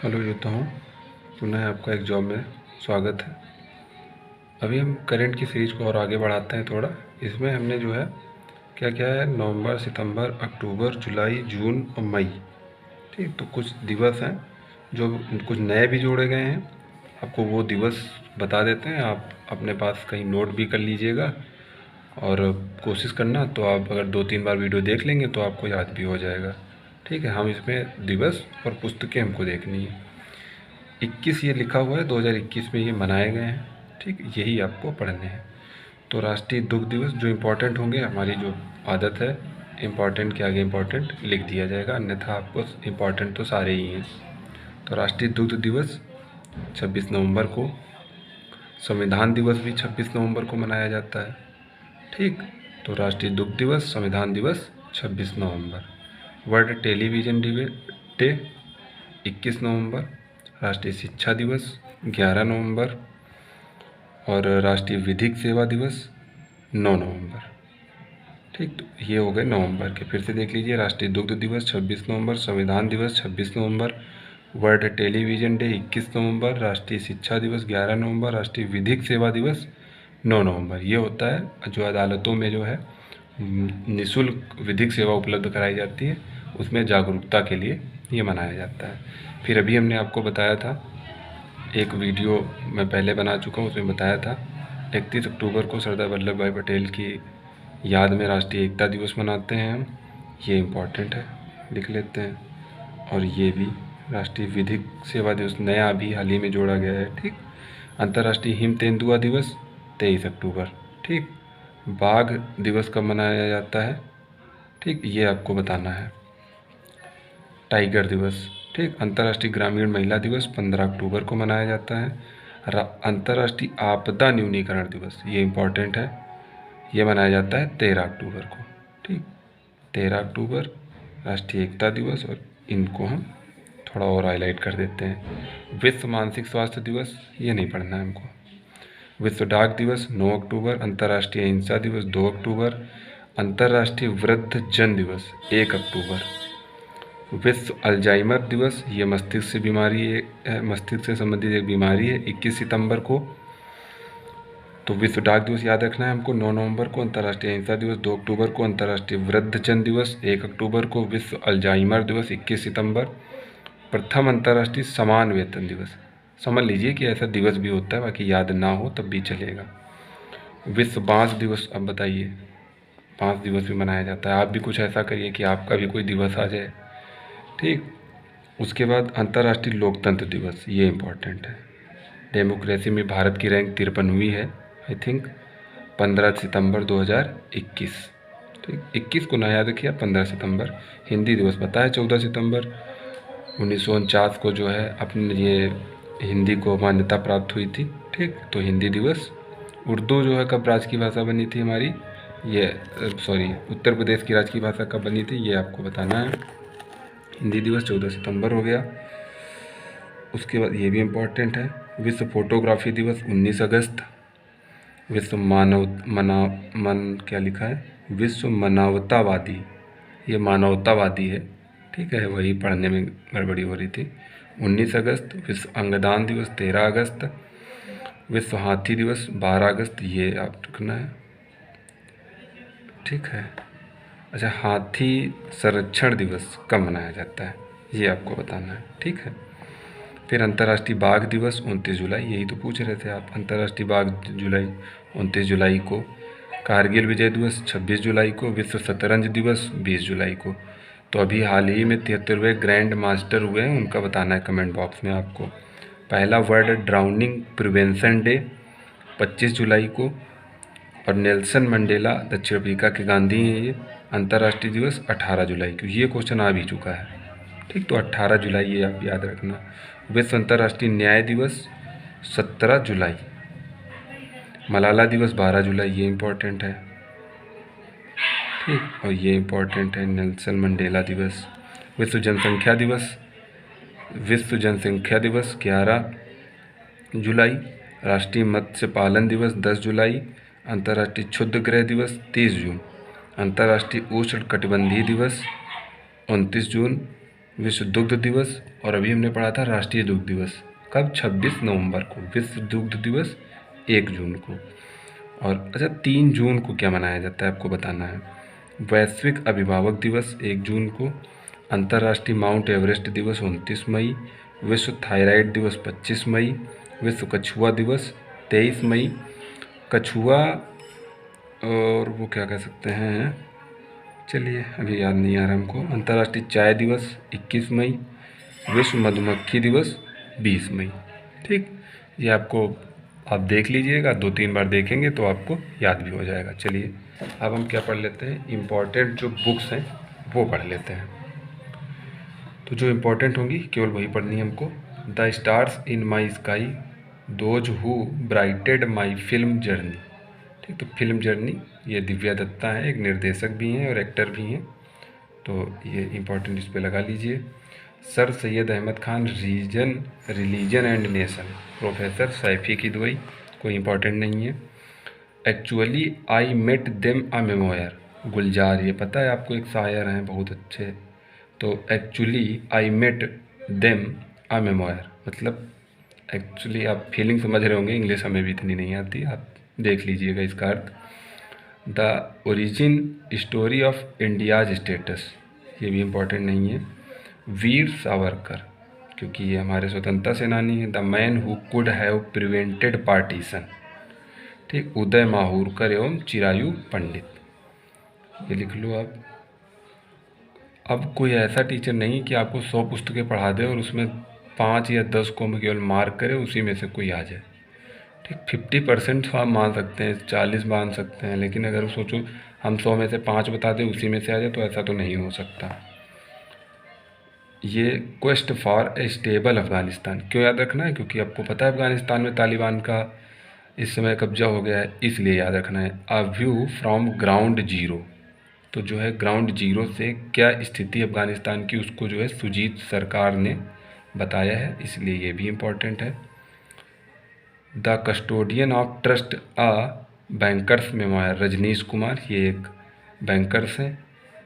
Hello योद्धाओं, पुनः आपका एक जॉब में स्वागत है। अभी हम करंट की सीरीज़ को और आगे बढ़ाते हैं थोड़ा। इसमें हमने जो है क्या क्या है, नवंबर, सितंबर, अक्टूबर, जुलाई, जून और मई। ठीक, तो कुछ दिवस हैं जो कुछ नए भी जोड़े गए हैं। आपको वो दिवस बता देते हैं, आप अपने पास कहीं नोट भी कर लीजिएगा और कोशिश करना तो आप अगर 2-3 बार वीडियो देख लेंगे तो आपको याद भी हो जाएगा। ठीक है, हम इसमें दिवस और पुस्तकें हमको देखनी है। 21 ये लिखा हुआ है, 2021 में ये मनाए गए हैं। ठीक, यही आपको पढ़ने हैं। तो राष्ट्रीय दुग्ध दिवस जो इम्पोर्टेंट होंगे, हमारी जो आदत है इम्पोर्टेंट के आगे इम्पोर्टेंट लिख दिया जाएगा, अन्यथा आपको इम्पोर्टेंट तो सारे ही हैं। तो राष्ट्रीय दुग्ध दिवस 26 नवंबर को। संविधान दिवस भी 26 नवंबर को मनाया जाता है। ठीक, तो राष्ट्रीय दुग्ध दिवस, संविधान दिवस 26 नवंबर। वर्ल्ड टेलीविज़न डे 21 नवंबर। राष्ट्रीय शिक्षा दिवस 11 नवंबर और राष्ट्रीय विधिक सेवा दिवस 9 नवंबर। ठीक, तो ये हो गए नवंबर के। फिर से देख लीजिए, राष्ट्रीय दुग्ध दिवस 26 नवंबर, संविधान दिवस 26 नवंबर, वर्ल्ड टेलीविज़न डे 21 नवंबर, राष्ट्रीय शिक्षा दिवस 11 नवंबर, राष्ट्रीय विधिक सेवा दिवस 9 नवंबर। ये होता है जो अदालतों में जो है निःशुल्क विधिक सेवा उपलब्ध कराई जाती है, उसमें जागरूकता के लिए ये मनाया जाता है। फिर अभी हमने आपको बताया था, एक वीडियो मैं पहले बना चुका हूँ, उसमें बताया था 31 अक्टूबर को सरदार वल्लभ भाई पटेल की याद में राष्ट्रीय एकता दिवस मनाते हैं हम। ये इम्पोर्टेंट है, लिख लेते हैं। और ये भी राष्ट्रीय विधिक सेवा दिवस नया अभी हाल ही में जोड़ा गया है। ठीक, अंतर्राष्ट्रीय हिम तेंदुआ दिवस 23 अक्टूबर। ठीक, बाघ दिवस कब मनाया जाता है, ठीक, ये आपको बताना है। टाइगर दिवस, ठीक, अंतर्राष्ट्रीय ग्रामीण महिला दिवस 15 अक्टूबर को मनाया जाता है। अंतर्राष्ट्रीय आपदा न्यूनीकरण दिवस, ये इम्पोर्टेंट है, ये मनाया जाता है 13 अक्टूबर को। ठीक, 13 अक्टूबर राष्ट्रीय एकता दिवस, और इनको हम थोड़ा और हाईलाइट कर देते हैं। विश्व मानसिक स्वास्थ्य दिवस, ये नहीं पढ़ना है हमको। विश्व डाक दिवस 9 अक्टूबर, अंतर्राष्ट्रीय अहिंसा दिवस 2 अक्टूबर, अंतर्राष्ट्रीय वृद्ध जन दिवस 1 अक्टूबर, विश्व अल्जाइमर दिवस, ये मस्तिष्क से बीमारी है, मस्तिष्क से संबंधित एक बीमारी है, 21 सितंबर को। तो विश्व डाक दिवस याद रखना है हमको 9 नवंबर को, अंतर्राष्ट्रीय अहिंसा दिवस 2 अक्टूबर को, अंतर्राष्ट्रीय वृद्ध जन दिवस 1 अक्टूबर को, विश्व अल्जाइमर दिवस 21 सितंबर, प्रथम अंतर्राष्ट्रीय समान वेतन दिवस। समझ लीजिए कि ऐसा दिवस भी होता है, बाकी याद ना हो तब भी चलेगा। विश्व बांस दिवस, अब बताइए, बांस दिवस भी मनाया जाता है। आप भी कुछ ऐसा करिए कि आपका भी कोई दिवस आ जाए। ठीक, उसके बाद अंतर्राष्ट्रीय लोकतंत्र दिवस, ये इम्पोर्टेंट है। डेमोक्रेसी में भारत की रैंक 53वीं है, आई थिंक, 15 सितंबर 2021। ठीक, 21 को ना याद रखिए, 15 सितंबर। हिंदी दिवस पता है 14 सितंबर 1949 को जो है अपने ये हिंदी को मान्यता प्राप्त हुई थी। ठीक, तो हिंदी दिवस। उर्दू जो है कब राज की भाषा बनी थी हमारी, ये सॉरी उत्तर प्रदेश की राज की भाषा कब बनी थी, ये आपको बताना है। हिंदी दिवस 14 सितंबर हो गया। उसके बाद ये भी इम्पोर्टेंट है, विश्व फोटोग्राफी दिवस 19 अगस्त। विश्व क्या लिखा है, विश्व मानवतावादी, ये मानवतावादी है। ठीक है, वही पढ़ने में गड़बड़ी हो रही थी। 19 अगस्त। विश्व अंगदान दिवस 13 अगस्त। विश्व हाथी दिवस 12 अगस्त, ये आप रखना है। ठीक है, अच्छा, हाथी संरक्षण दिवस कब मनाया जाता है, ये आपको बताना है। ठीक है, फिर अंतर्राष्ट्रीय बाघ दिवस 29 जुलाई, यही तो पूछ रहे थे आप, अंतर्राष्ट्रीय बाघ जुलाई 29 जुलाई को। कारगिल विजय दिवस 26 जुलाई को। विश्व शतरंज दिवस 20 जुलाई को। तो अभी हाल ही में 73वें ग्रैंड मास्टर हुए हैं, उनका बताना है कमेंट बॉक्स में आपको। पहला वर्ल्ड ड्राउनिंग प्रिवेंशन डे 25 जुलाई को, और नेल्सन मंडेला दक्षिण अफ्रीका के गांधी हैं ये, अंतर्राष्ट्रीय दिवस 18 जुलाई को। ये क्वेश्चन आ भी चुका है। ठीक, तो 18 जुलाई ये आप याद रखना। विश्व अंतर्राष्ट्रीय न्याय दिवस 17 जुलाई। मलाला दिवस 12 जुलाई, ये इम्पोर्टेंट है। ठीक, और ये इम्पोर्टेंट है नेल्सन मंडेला दिवस। विश्व जनसंख्या दिवस, विश्व जनसंख्या दिवस 11 जुलाई। राष्ट्रीय मत्स्य पालन दिवस 10 जुलाई। अंतर्राष्ट्रीय क्षुद्रग्रह दिवस 30 जून। अंतर्राष्ट्रीय उष्ण कटिबंधीय दिवस 29 जून। विश्व दुग्ध दिवस, और अभी हमने पढ़ा था राष्ट्रीय दुग्ध दिवस कब, 26 नवंबर को। विश्व दुग्ध दिवस 1 जून को। और अच्छा, 3 जून को क्या मनाया जाता है आपको बताना है। वैश्विक अभिभावक दिवस 1 जून को, अंतर्राष्ट्रीय माउंट एवरेस्ट दिवस 29 मई, विश्व थायराइड दिवस 25 मई, विश्व कछुआ दिवस 23 मई। कछुआ और वो क्या कह सकते हैं, चलिए अभी याद नहीं आ रहा हमको। अंतर्राष्ट्रीय चाय दिवस 21 मई, विश्व मधुमक्खी दिवस 20 मई। ठीक, ये आपको आप देख लीजिएगा, 2-3 बार देखेंगे तो आपको याद भी हो जाएगा। चलिए अब हम क्या पढ़ लेते हैं, इम्पॉर्टेंट जो बुक्स हैं वो पढ़ लेते हैं। तो जो इम्पोर्टेंट होंगी केवल वही पढ़नी है हमको। The stars in my sky, those who brighted my film journey. ठीक, तो फिल्म जर्नी ये दिव्या दत्ता है, एक निर्देशक भी हैं और एक्टर भी हैं, तो ये इम्पोर्टेंट इस पर लगा लीजिए। Sir Syed Ahmed Khan, religion and nation, professor Saifi की दुआई, कोई इम्पोर्टेंट नहीं है। Actually I met them a memoir, Gulzar, ये पता है आपको, एक शायर हैं बहुत अच्छे। तो actually I met them a memoir मतलब एक्चुअली आप फीलिंग समझ रहे होंगे, इंग्लिश हमें भी इतनी नहीं आती, आप देख लीजिएगा इसका अर्थ। The origin story of India's states, ये भी इम्पोर्टेंट नहीं है। वीर सावरकर, क्योंकि ये हमारे स्वतंत्रता सेनानी हैं। The man who could have prevented partition. ठीक, उदय माहूरकर एवं चिरायु पंडित, ये लिख लो आप। अब कोई ऐसा टीचर नहीं कि आपको 100 पुस्तकें पढ़ा दे और उसमें 5 या 10 को में केवल मार्क करे, उसी में से कोई आ जाए। ठीक, 50% तो आप मान सकते हैं, 40 मान सकते हैं, लेकिन अगर सोचो हम 100 में से 5 बता दें उसी में से आ जाए, तो ऐसा तो नहीं हो सकता। ये quest for a stable Afghanistan क्यों याद रखना है, क्योंकि आपको पता है अफ़गानिस्तान में तालिबान का इस समय कब्जा हो गया है, इसलिए याद रखना है। A view from ground zero, तो जो है ग्राउंड जीरो से क्या स्थिति अफ़गानिस्तान की, उसको जो है सुजीत सरकार ने बताया है, इसलिए ये भी इम्पोर्टेंट है। The custodian of trust a banker's memoir, Rajnish Kumar, ये एक बैंकर्स हैं।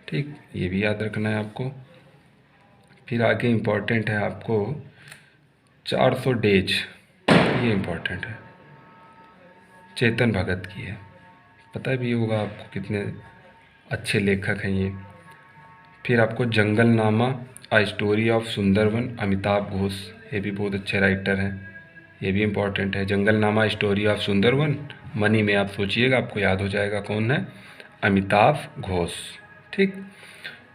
ठीक, ये भी याद रखना है आपको। फिर आगे इम्पोर्टेंट है आपको 400 डेज, ये इम्पोर्टेंट है, चेतन भगत की है, पता भी होगा आपको कितने अच्छे लेखक हैं ये। फिर आपको जंगलनामा आ स्टोरी ऑफ सुंदरवन, अमिताभ घोष, ये भी बहुत अच्छे राइटर हैं, ये भी इम्पोर्टेंट है। जंगलनामा स्टोरी ऑफ सुंदरवन, मनी में आप सोचिएगा आपको याद हो जाएगा कौन है, अमिताभ घोष। ठीक,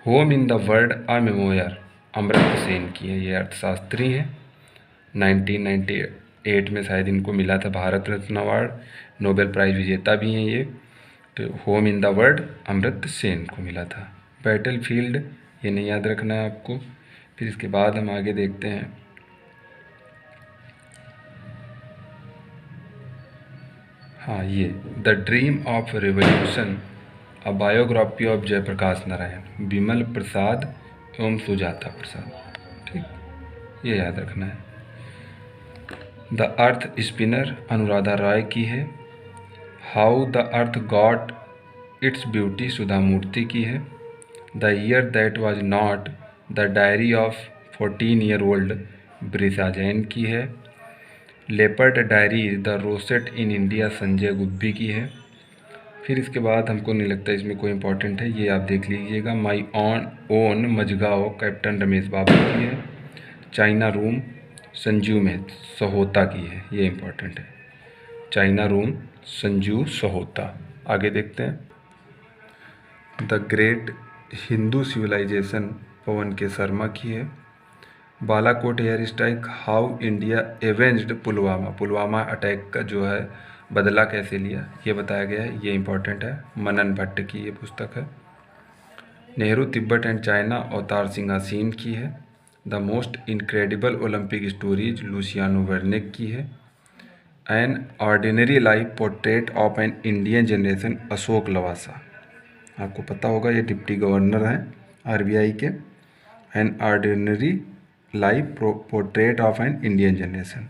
home in the world a memoir, Amartya Sen की है, ये अर्थशास्त्री हैं, 1998 में शायद इनको मिला था Bharat Ratna award, Nobel prize विजेता भी हैं ये। तो home in the world Amartya Sen को मिला था। बैटल फील्ड, ये नहीं याद रखना है आपको। फिर इसके बाद हम आगे देखते हैं, हाँ ये the dream of revolution, a biography of Jayaprakash Narayan, Bimal Prasad एवं सुजाता प्रसाद। ठीक, ये याद रखना है। The earth spinner, Anuradha Roy की है। How the earth got its beauty, Sudha Murty की है। The year that was not, the diary of 14 year old, Brisa Jain की है। Leopard diary, the rosette in India, Sanjay Gubbi की है। फिर इसके बाद हमको नहीं लगता इसमें कोई इंपॉर्टेंट है, ये आप देख लीजिएगा। माई ओन मजगाओ, कैप्टन रमेश बाबू की है। चाइना रूम, संजीव में सहोता की है, ये इम्पोर्टेंट है। China room, Sanjeev Sahota. आगे देखते हैं, द ग्रेट हिंदू सिविलाइजेशन, पवन के शर्मा की है। Balakot air strike, how India एवेंज्ड Pulwama, Pulwama attack का जो है बदला कैसे लिया, ये बताया गया है, ये इम्पोर्टेंट है। मनन भट्ट की ये पुस्तक है। नेहरू तिब्बत एंड चाइना, अवतार सिंह हसीन की है। The most incredible Olympic stories, Luciano Wernick की है। An ordinary life portrait of an Indian generation, Ashok Lavasa, आपको पता होगा ये डिप्टी गवर्नर हैं आरबीआई के। An ordinary life portrait of an Indian generation.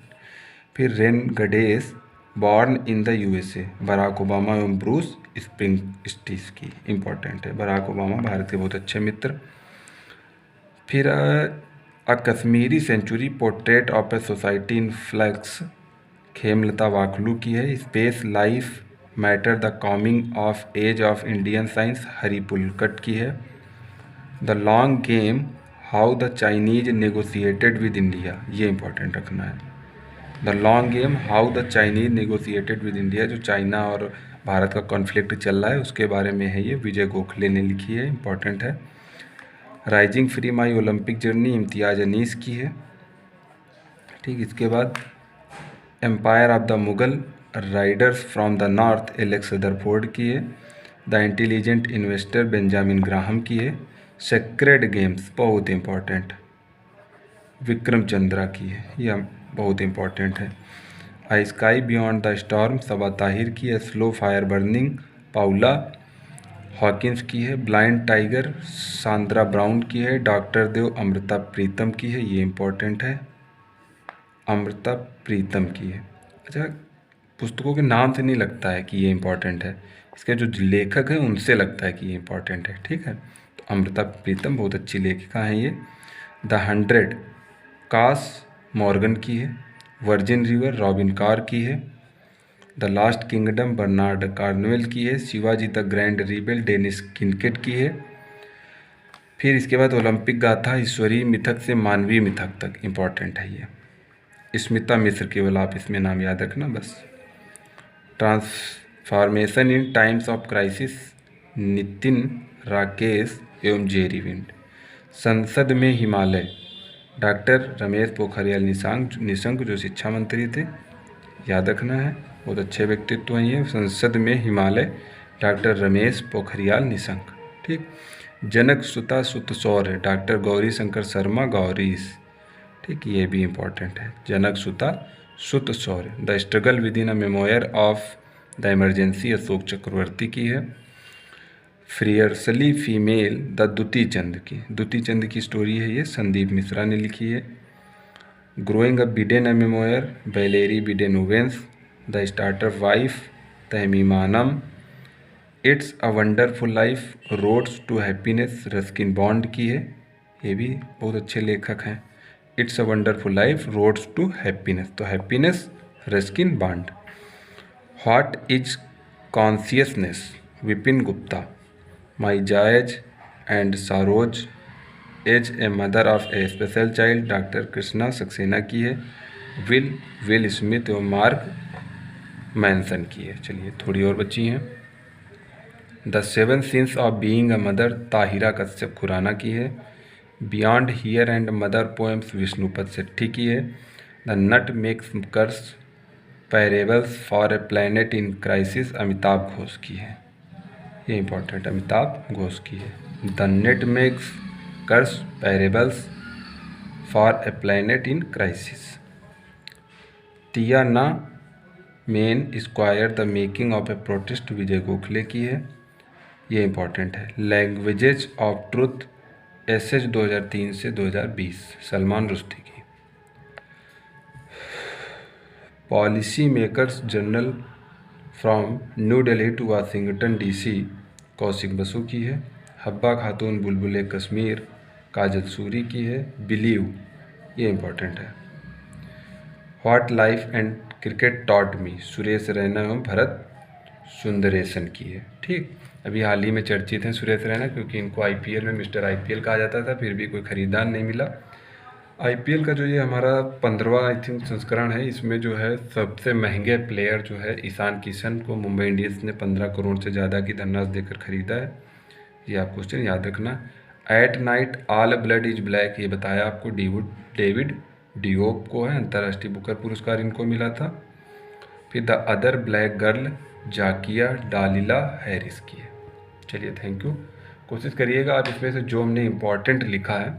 फिर renegades, born in the USA, Barack Obama एवं ब्रूस स्प्रिंगस्टीन की, इम्पोर्टेंट है। बराक ओबामा भारत के बहुत अच्छे मित्र। फिर a Kashmiri century portrait of a society in flux, Khemlata Wakhloo की है। Space life matter the coming of age of Indian science, Hari Pulakkat की है। The long game how the Chinese negotiated with India, ये इंपॉर्टेंट रखना है। The long game how the Chinese negotiated with India, जो China और भारत का कॉन्फ्लिक्ट चल रहा है उसके बारे में है ये, विजय गोखले ने लिखी है, इंपॉर्टेंट है। Rising free my Olympic journey Imtiaz Anees की है। ठीक, इसके बाद empire of the Mughal raiders from the north Alex Rutherford की है। The intelligent investor Benjamin Graham की है। सेक्रेड गेम्स बहुत इंपॉर्टेंट विक्रम चंद्रा की है, यह बहुत इंपॉर्टेंट है। I sky beyond the storm Sabaa Tahir की है। Slow fire burning Paula Hawkins की है। ब्लाइंड टाइगर सांद्रा ब्राउन की है। डॉक्टर देव अमृता प्रीतम की है, ये इंपॉर्टेंट है, अमृता प्रीतम की है। अच्छा, पुस्तकों के नाम से नहीं लगता है कि ये इंपॉर्टेंट है, इसके जो लेखक हैं उनसे लगता है कि ये इंपॉर्टेंट है। ठीक है, तो अमृता प्रीतम बहुत अच्छी लेखिका हैं ये। द 100 कास मॉर्गन की है। वर्जिन रिवर रॉबिन कार की है। The last kingdom Bernard Cornwell की है। Shivaji the grand rebel Dennis Kincaid की है। फिर इसके बाद ओलंपिक गाथा ईश्वरीय मिथक से मानवीय मिथक तक, इंपॉर्टेंट है ये। स्मिता मिश्र, केवल आप इसमें नाम याद रखना बस। Transformation in times of crisis Nitin Rakesh एवं जेरी विंड। संसद में हिमालय डॉक्टर रमेश पोखरियाल निशंक जो शिक्षा मंत्री थे, याद रखना है, बहुत अच्छे व्यक्तित्व हैं ये। संसद में हिमालय डॉक्टर रमेश पोखरियाल निशंक। ठीक, जनक सुता सुत सौर्य डॉक्टर गौरी शंकर शर्मा गौरीश। ठीक, ये भी इंपॉर्टेंट है, जनक सुता सुत सौर्य। The struggle with in a memoir of the emergency Ashok चक्रवर्ती की है। फ्रियर्सली फीमेल द दुती चंद की स्टोरी है ये, संदीप मिश्रा ने लिखी है। Growing a Biden a memoir Valerie Biden Owens. The starter wife तहमीमानम। It's a wonderful life roads to happiness Ruskin Bond की है, ये भी बहुत अच्छे लेखक हैं। It's a wonderful life roads to happiness, तो happiness Ruskin Bond. What is consciousness Vipin Gupta. My joys and sorrows as a mother of a special child doctor Krishna Saxena की है। विल स्मिथ एवं मार्क मैनसन की है। चलिए थोड़ी और बची हैं। The 7 sins of being a mother Tahira Kashyap Khurrana की है। Beyond here and mother poems Vishnupad Sethi की है। The nutmeg's curse parables for a planet in crisis Amitav Ghosh की है, ये इंपॉर्टेंट, अमिताभ घोष की है। The nutmeg's curse parables for a planet in crisis. Tiananmen square the making of a protest Vijay Gokhale की है, ये इंपॉर्टेंट है। लैंग्वेजेज ऑफ ट्रुथ एसएच 2003 से 2020 सलमान रुश्दी की। Policy makers journal from New Delhi to Washington DC Kaushik Basu की है। हब्बा खातून बुलबुल कश्मीर काजल सूरी की है। बिलीव, ये इंपॉर्टेंट है। What life and cricket taught me Suresh Raina एवं भरत सुंदरेशन की है। ठीक, अभी हाल ही में चर्चित हैं सुरेश रैना, क्योंकि इनको आईपीएल में मिस्टर आईपीएल कहा जाता था, फिर भी कोई खरीदार नहीं मिला। आईपीएल का जो ये हमारा 15वां आई थिंक संस्करण है, इसमें जो है सबसे महंगे प्लेयर जो है ईशान किशन को मुंबई इंडियंस ने 15 करोड़ से ज़्यादा की धनराशि देकर खरीदा है, ये आप क्वेश्चन याद रखना। At night all blood is black, ये बताया आपको, डेविड डियोप को है, अंतर्राष्ट्रीय बुकर पुरस्कार इनको मिला था। फिर the other black girl Zakiya Dalila Harris की है। चलिए थैंक यू। कोशिश करिएगा आप इसमें से जो हमने इम्पोर्टेंट लिखा है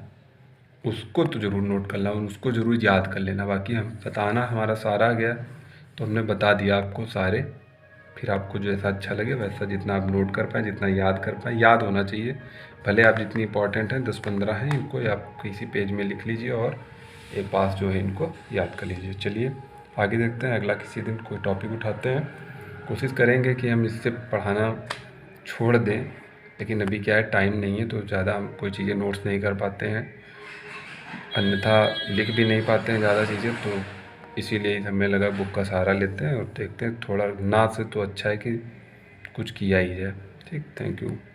उसको तो ज़रूर नोट कर लेना और उसको ज़रूर याद कर लेना। बाकी हम बताना हमारा सारा आ गया, तो हमने बता दिया आपको सारे, फिर आपको जैसा अच्छा लगे वैसा जितना आप नोट कर पाएँ, जितना याद कर पाएँ, याद होना चाहिए। भले आप जितनी इंपॉर्टेंट हैं 10-15 हैं, इनको आप किसी पेज में लिख लीजिए और एक पास जो है इनको याद कर लीजिए। चलिए आगे देखते हैं, अगला किसी दिन कोई टॉपिक उठाते हैं। कोशिश करेंगे कि हम इससे पढ़ाना छोड़ दें, लेकिन अभी क्या है टाइम नहीं है तो ज़्यादा हम कोई चीज़ें नोट्स नहीं कर पाते हैं। अन्यथा लिख भी नहीं पाते हैं ज़्यादा चीज़ें, तो इसीलिए हमें लगा बुक का सहारा लेते हैं और देखते हैं, थोड़ा ना से तो अच्छा है कि कुछ किया ही जाए। ठीक, थैंक यू।